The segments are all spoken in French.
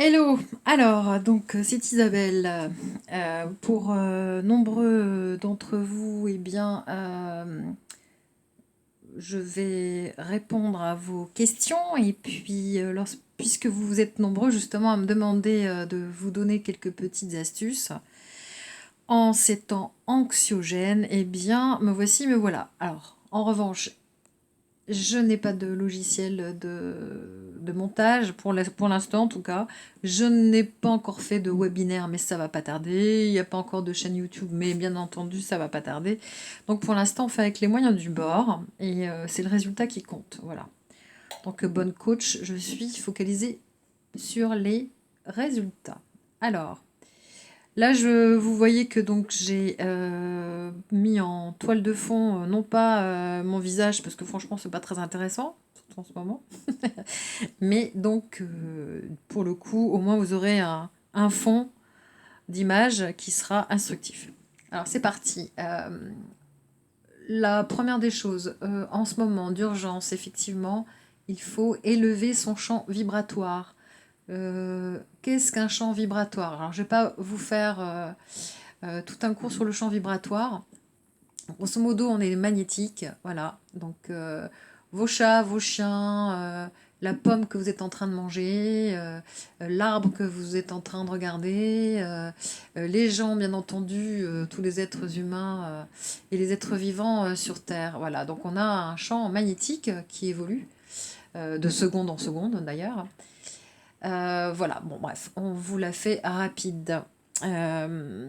Hello, alors donc c'est Isabelle. Pour nombreux d'entre vous, eh bien, je vais répondre à vos questions et puis puisque vous êtes nombreux justement à me demander de vous donner quelques petites astuces en ces temps anxiogènes, eh bien, me voici, me voilà. Alors, en revanche, je n'ai pas de logiciel de montage pour l'instant en tout cas. Je n'ai pas encore fait de webinaire, mais ça va pas tarder. Il n'y a pas encore de chaîne YouTube, mais bien entendu, ça va pas tarder. Donc pour l'instant, on fait avec les moyens du bord et c'est le résultat qui compte. Voilà. Donc bonne coach, je suis focalisée sur les résultats. Alors, là, vous voyez que donc j'ai mis en toile de fond, non pas mon visage, parce que franchement, c'est pas très intéressant, surtout en ce moment. Mais donc, pour le coup, au moins, vous aurez un fond d'image qui sera instructif. Alors, c'est parti. La première des choses, en ce moment d'urgence, effectivement, il faut élever son champ vibratoire. Qu'est-ce qu'un champ vibratoire? Alors, je ne vais pas vous faire tout un cours sur le champ vibratoire. Grosso modo, on est magnétique, voilà. Donc, vos chats, vos chiens, la pomme que vous êtes en train de manger, l'arbre que vous êtes en train de regarder, les gens, bien entendu, tous les êtres humains et les êtres vivants sur Terre. Voilà, donc on a un champ magnétique qui évolue de seconde en seconde d'ailleurs. Voilà, bon bref, on vous l'a fait rapide. Euh,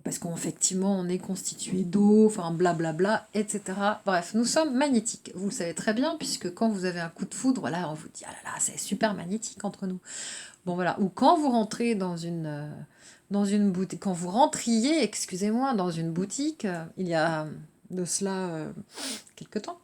Parce qu'effectivement, on est constitué d'eau, enfin blablabla, etc. Bref, nous sommes magnétiques. Vous le savez très bien, puisque quand vous avez un coup de foudre, là, on vous dit, ah là là, c'est super magnétique entre nous. Bon voilà, ou quand vous rentrez dans une boutique, quand vous rentriez, excusez-moi, dans une boutique, il y a de cela quelque temps,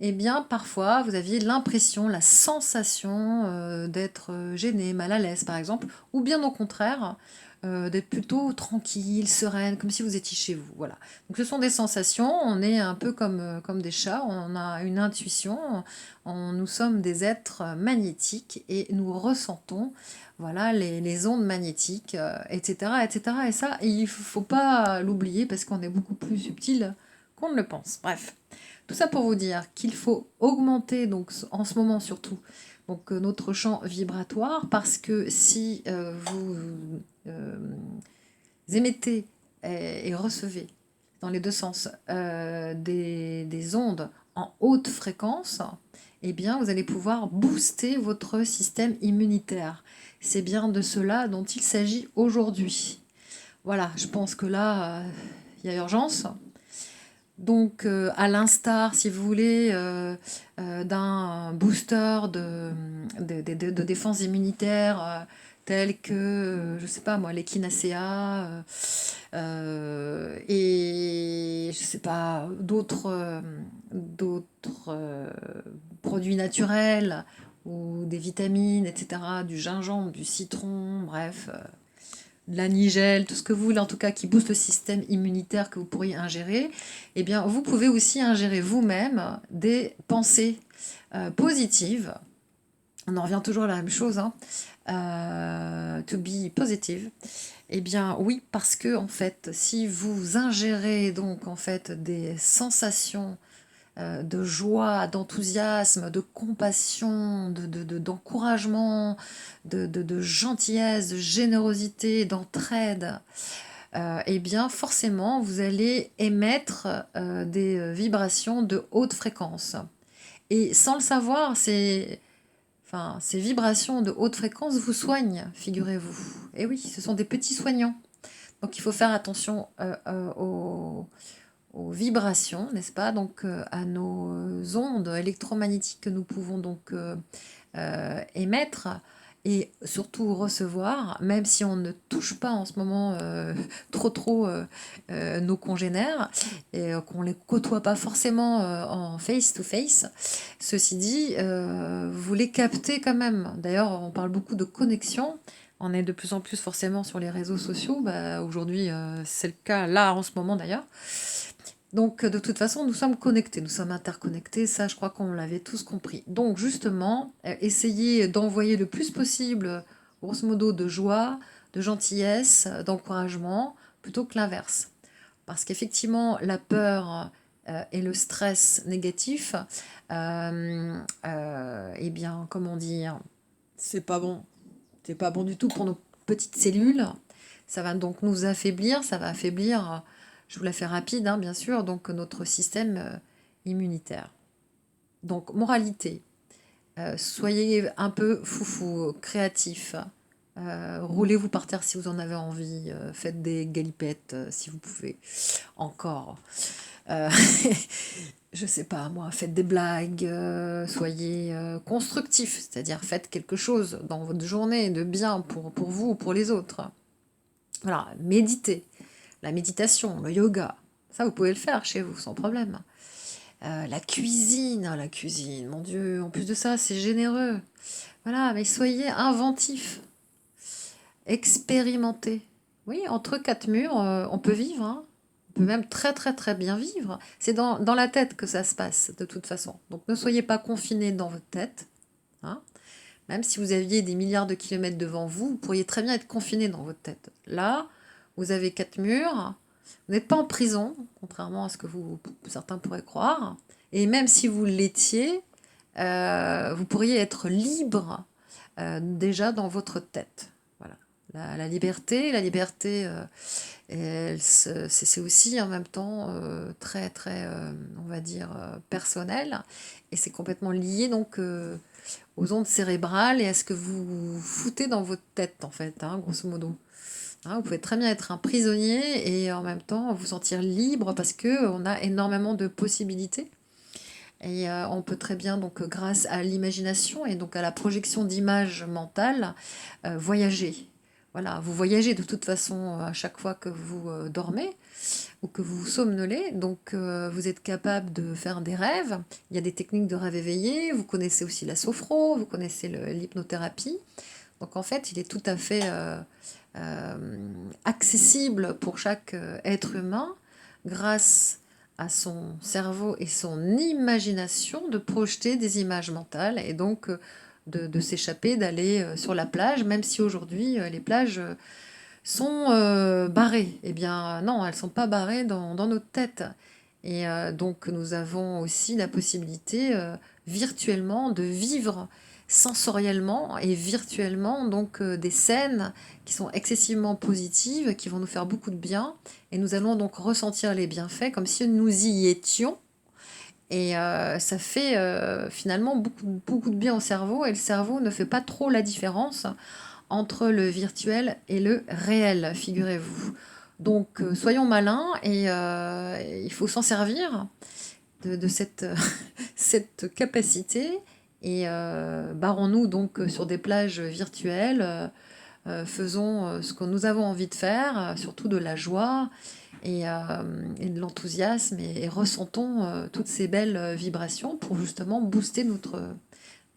eh bien, parfois, vous aviez l'impression, la sensation d'être gêné, mal à l'aise, par exemple, ou bien au contraire, d'être plutôt tranquille, sereine, comme si vous étiez chez vous. Voilà. Donc, ce sont des sensations. On est un peu comme des chats. On a une intuition. Nous sommes des êtres magnétiques et nous ressentons, voilà, les ondes magnétiques, etc., etc. Et ça, il ne faut pas l'oublier parce qu'on est beaucoup plus subtil qu'on ne le pense. Bref. Tout ça pour vous dire qu'il faut augmenter, donc en ce moment surtout, donc, notre champ vibratoire, parce que si vous émettez et recevez dans les deux sens des ondes en haute fréquence, eh bien vous allez pouvoir booster votre système immunitaire. C'est bien de cela dont il s'agit aujourd'hui. Voilà, je pense que là, il y a urgence. Donc, à l'instar, si vous voulez, d'un booster de défense immunitaire tel que, je ne sais pas moi, l'échinacea et je ne sais pas, d'autres produits naturels ou des vitamines, etc., du gingembre, du citron, bref, de la nigelle, tout ce que vous voulez en tout cas qui booste le système immunitaire que vous pourriez ingérer, eh bien vous pouvez aussi ingérer vous-même des pensées positives. On en revient toujours à la même chose, hein. To be positive. Eh bien oui, parce que en fait, si vous ingérez donc en fait des sensations de joie, d'enthousiasme, de compassion, d'encouragement, de gentillesse, de générosité, d'entraide, eh bien forcément vous allez émettre des vibrations de haute fréquence. Et sans le savoir, ces vibrations de haute fréquence vous soignent, figurez-vous. Et oui, ce sont des petits soignants. Donc il faut faire attention aux vibrations, n'est-ce pas? Donc à nos ondes électromagnétiques que nous pouvons donc émettre et surtout recevoir, même si on ne touche pas en ce moment trop nos congénères et qu'on les côtoie pas forcément en face to face. Ceci dit, vous les captez quand même. D'ailleurs, on parle beaucoup de connexion. On est de plus en plus forcément sur les réseaux sociaux. Bah, aujourd'hui, c'est le cas là en ce moment d'ailleurs. Donc, de toute façon, nous sommes connectés, nous sommes interconnectés, ça, je crois qu'on l'avait tous compris. Donc, justement, essayez d'envoyer le plus possible, grosso modo, de joie, de gentillesse, d'encouragement, plutôt que l'inverse. Parce qu'effectivement, la peur et le stress négatif, eh bien, comment dire, c'est pas bon. C'est pas bon du tout pour nos petites cellules. Ça va donc nous affaiblir, ça va affaiblir, je vous la fais rapide, hein, bien sûr, donc notre système immunitaire. Donc, moralité, soyez un peu foufou, créatif. Roulez-vous par terre si vous en avez envie. Faites des galipettes si vous pouvez. Encore. Euh, je sais pas moi, faites des blagues, soyez constructif, c'est-à-dire faites quelque chose dans votre journée de bien pour vous ou pour les autres. Voilà, méditez. La méditation, le yoga, ça vous pouvez le faire chez vous sans problème. La cuisine, oh, la cuisine, mon Dieu, en plus de ça, c'est généreux. Voilà, mais soyez inventifs, expérimentez. Oui, entre quatre murs, on peut vivre, hein. On peut même très très très bien vivre. C'est dans la tête que ça se passe, de toute façon. Donc ne soyez pas confinés dans votre tête, hein. Même si vous aviez des milliards de kilomètres devant vous, vous pourriez très bien être confiné dans votre tête. Là, vous avez quatre murs, vous n'êtes pas en prison, contrairement à ce que certains pourraient croire. Et même si vous l'étiez, vous pourriez être libre déjà dans votre tête. Voilà. La liberté, c'est aussi en même temps très, très, on va dire, personnel. Et c'est complètement lié donc aux ondes cérébrales et à ce que vous foutez dans votre tête, en fait, hein, grosso modo. Hein, vous pouvez très bien être un prisonnier et en même temps vous sentir libre parce qu'on a énormément de possibilités. Et on peut très bien, donc, grâce à l'imagination et donc à la projection d'images mentales, voyager. Voilà, vous voyagez de toute façon à chaque fois que vous dormez ou que vous somnolez. Donc, vous êtes capable de faire des rêves. Il y a des techniques de rêve éveillé. Vous connaissez aussi la sophro, vous connaissez l'hypnothérapie. Donc, en fait, il est tout à fait accessible pour chaque être humain grâce à son cerveau et son imagination de projeter des images mentales et donc de s'échapper, d'aller sur la plage, même si aujourd'hui les plages sont barrées. Eh bien non, elles ne sont pas barrées dans notre tête. Et donc nous avons aussi la possibilité virtuellement de vivre sensoriellement et virtuellement donc des scènes qui sont excessivement positives, qui vont nous faire beaucoup de bien. Et nous allons donc ressentir les bienfaits comme si nous y étions. Et ça fait finalement beaucoup, beaucoup de bien au cerveau. Et le cerveau ne fait pas trop la différence entre le virtuel et le réel, figurez-vous. Donc soyons malins et il faut s'en servir de cette, cette capacité et barrons-nous donc sur des plages virtuelles, faisons ce que nous avons envie de faire, surtout de la joie et de l'enthousiasme et ressentons toutes ces belles vibrations pour justement booster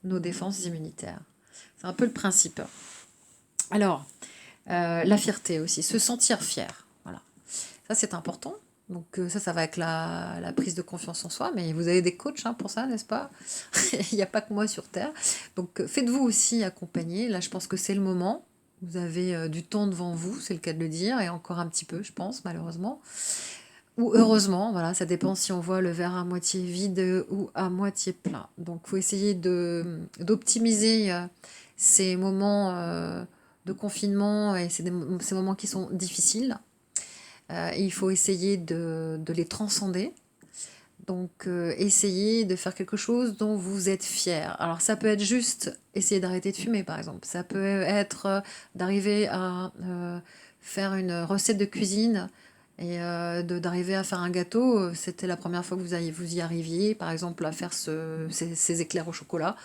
nos défenses immunitaires. C'est un peu le principe. Alors, la fierté aussi, se sentir fier. Voilà. Ça, c'est important. Donc ça va avec la prise de confiance en soi, mais vous avez des coachs hein, pour ça, n'est-ce pas? Il n'y a pas que moi sur Terre. Donc faites-vous aussi accompagner. Là, je pense que c'est le moment. Vous avez du temps devant vous, c'est le cas de le dire, et encore un petit peu, je pense, malheureusement. Ou heureusement, voilà, ça dépend si on voit le verre à moitié vide ou à moitié plein. Donc il faut essayer d'optimiser ces moments de confinement et ces moments qui sont difficiles. Il faut essayer de les transcender. Donc, essayez de faire quelque chose dont vous êtes fier. Alors, ça peut être juste essayer d'arrêter de fumer, par exemple. Ça peut être d'arriver à faire une recette de cuisine et d'arriver à faire un gâteau. C'était la première fois que vous y arriviez, par exemple, à faire ces éclairs au chocolat.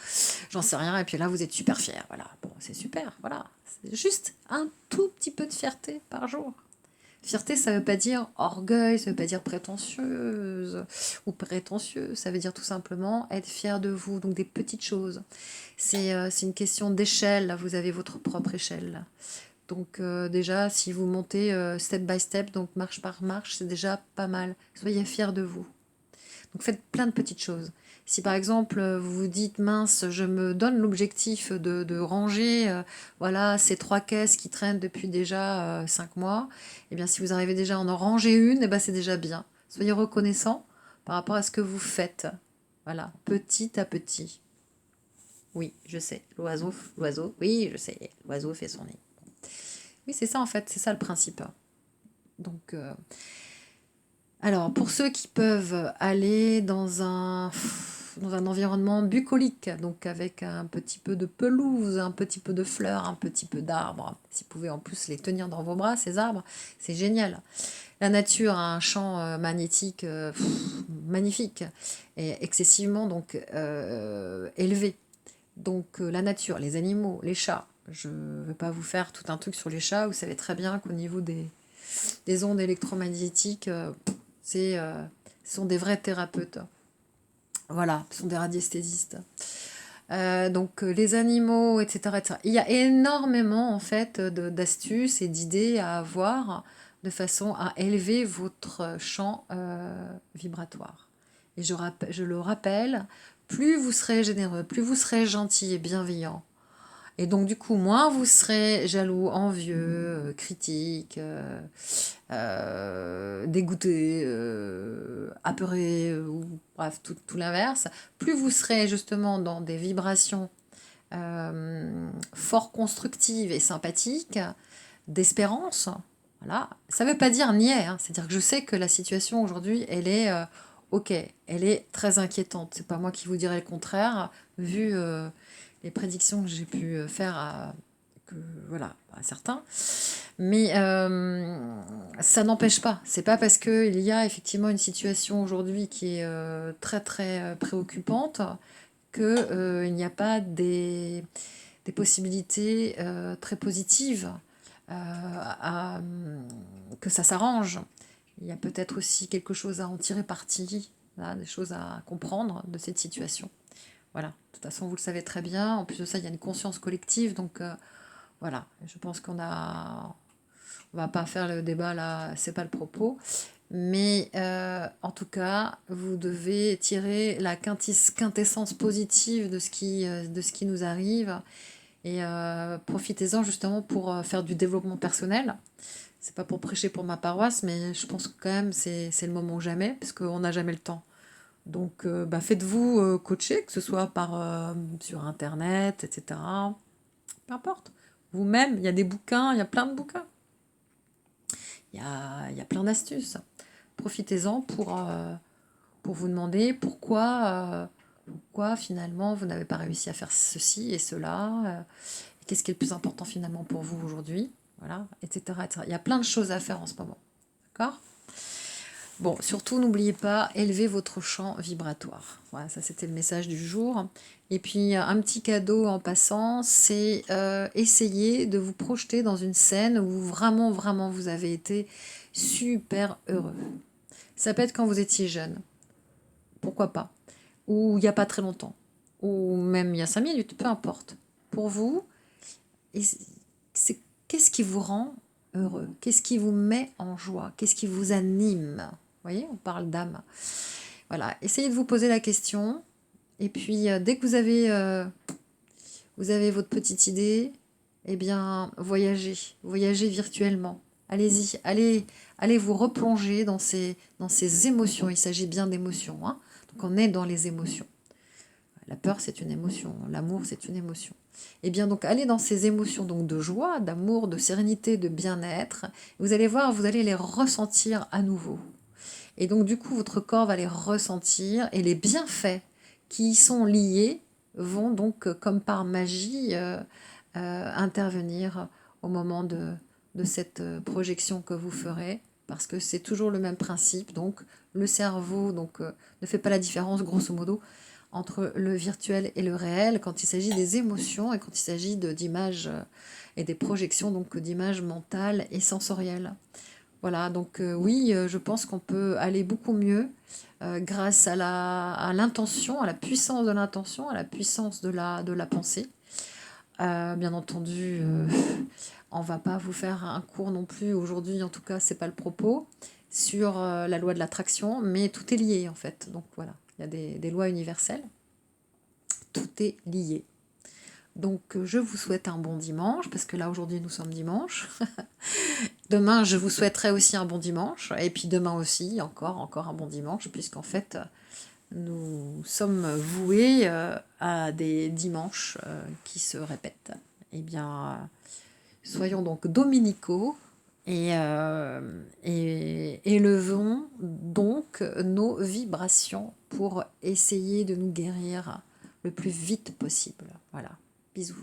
J'en sais rien. Et puis là, vous êtes super fier. Voilà. Bon, c'est super. Voilà. C'est juste un tout petit peu de fierté par jour. Fierté, ça ne veut pas dire orgueil, ça ne veut pas dire prétentieuse ou prétentieux, ça veut dire tout simplement être fier de vous, donc des petites choses. C'est une question d'échelle, là, vous avez votre propre échelle. Donc déjà, si vous montez step by step, donc marche par marche, c'est déjà pas mal. Soyez fiers de vous. Donc faites plein de petites choses. Si par exemple vous vous dites mince, je me donne l'objectif de ranger voilà, ces 3 caisses qui traînent depuis déjà 5 mois, et bien si vous arrivez déjà à en ranger une, et ben c'est déjà bien. Soyez reconnaissant par rapport à ce que vous faites. Voilà, petit à petit. Oui, je sais, l'oiseau, oui, je sais, l'oiseau fait son nid. Oui, c'est ça en fait, c'est ça le principe. Donc, alors, pour ceux qui peuvent aller dans un environnement bucolique, donc avec un petit peu de pelouse, un petit peu de fleurs, un petit peu d'arbres, si vous pouvez en plus les tenir dans vos bras, ces arbres, c'est génial. La nature a un champ magnétique magnifique et excessivement donc élevé. Donc la nature, les animaux, les chats, je ne vais pas vous faire tout un truc sur les chats, vous savez très bien qu'au niveau des ondes électromagnétiques, ce sont des vrais thérapeutes. Voilà, ce sont des radiesthésistes. Donc les animaux, etc., etc. Il y a énormément en fait d'astuces et d'idées à avoir de façon à élever votre champ vibratoire. Et je le rappelle, plus vous serez généreux, plus vous serez gentil et bienveillant, et donc, du coup, moins vous serez jaloux, envieux, critique, dégoûté, apeuré, ou bref, tout l'inverse. Plus vous serez justement dans des vibrations fort constructives et sympathiques, d'espérance. Voilà. Ça ne veut pas dire niais, hein. C'est-à-dire que je sais que la situation aujourd'hui, elle est ok, elle est très inquiétante. C'est pas moi qui vous dirai le contraire, vu les prédictions que j'ai pu faire voilà, à certains. Mais ça n'empêche pas. C'est pas parce qu'il y a effectivement une situation aujourd'hui qui est très très préoccupante qu'il n'y a pas des possibilités très positives que ça s'arrange. Il y a peut-être aussi quelque chose à en tirer parti, là, des choses à comprendre de cette situation. Voilà, de toute façon, vous le savez très bien. En plus de ça, il y a une conscience collective. Donc, voilà, je pense qu'on a... On va pas faire le débat là, c'est pas le propos. Mais en tout cas, vous devez tirer la quintessence positive de ce qui nous arrive. Et profitez-en justement pour faire du développement personnel. C'est pas pour prêcher pour ma paroisse, mais je pense que quand même c'est le moment ou jamais, parce qu'on n'a jamais le temps. Donc faites-vous coacher, que ce soit sur Internet, etc. Peu importe. Vous-même, il y a des bouquins, il y a plein de bouquins. Il y a plein d'astuces. Profitez-en pour vous demander pourquoi finalement vous n'avez pas réussi à faire ceci et cela. Qu'est-ce qui est le plus important finalement pour vous aujourd'hui, voilà, etc., etc. Il y a plein de choses à faire en ce moment. D'accord ? Bon, surtout, n'oubliez pas, élevez votre champ vibratoire. Voilà, ça c'était le message du jour. Et puis, un petit cadeau en passant, c'est essayer de vous projeter dans une scène où vraiment, vraiment, vous avez été super heureux. Ça peut être quand vous étiez jeune, pourquoi pas, ou il n'y a pas très longtemps, ou même il y a 5 minutes, peu importe. Pour vous, qu'est-ce qui vous rend heureux? Qu'est-ce qui vous met en joie? Qu'est-ce qui vous anime? Vous voyez, on parle d'âme. Voilà, essayez de vous poser la question. Et puis, dès que vous avez votre petite idée, eh bien, voyagez virtuellement. Allez-y, allez vous replonger dans ces émotions. Il s'agit bien d'émotions, hein. Donc, on est dans les émotions. La peur, c'est une émotion. L'amour, c'est une émotion. Et bien donc, allez dans ces émotions donc de joie, d'amour, de sérénité, de bien-être. Vous allez voir, vous allez les ressentir à nouveau. Et donc, du coup, votre corps va les ressentir et les bienfaits qui y sont liés vont donc, comme par magie, intervenir au moment de cette projection que vous ferez. Parce que c'est toujours le même principe. Donc, le cerveau ne fait pas la différence, grosso modo, entre le virtuel et le réel quand il s'agit des émotions et quand il s'agit d'images et des projections donc d'images mentales et sensorielles. Voilà, donc oui, je pense qu'on peut aller beaucoup mieux grâce à l'intention, à la puissance de l'intention, à la puissance de la pensée, Bien entendu, on va pas vous faire un cours non plus aujourd'hui, en tout cas, c'est pas le propos, sur la loi de l'attraction, mais tout est lié en fait. Donc voilà, il y a des lois universelles, tout est lié. Donc je vous souhaite un bon dimanche, parce que là aujourd'hui nous sommes dimanche. Demain je vous souhaiterai aussi un bon dimanche, et puis demain aussi encore un bon dimanche, puisqu'en fait nous sommes voués à des dimanches qui se répètent. Eh bien, soyons donc dominicaux et élevons donc nos vibrations pour essayer de nous guérir le plus vite possible. Voilà, bisous.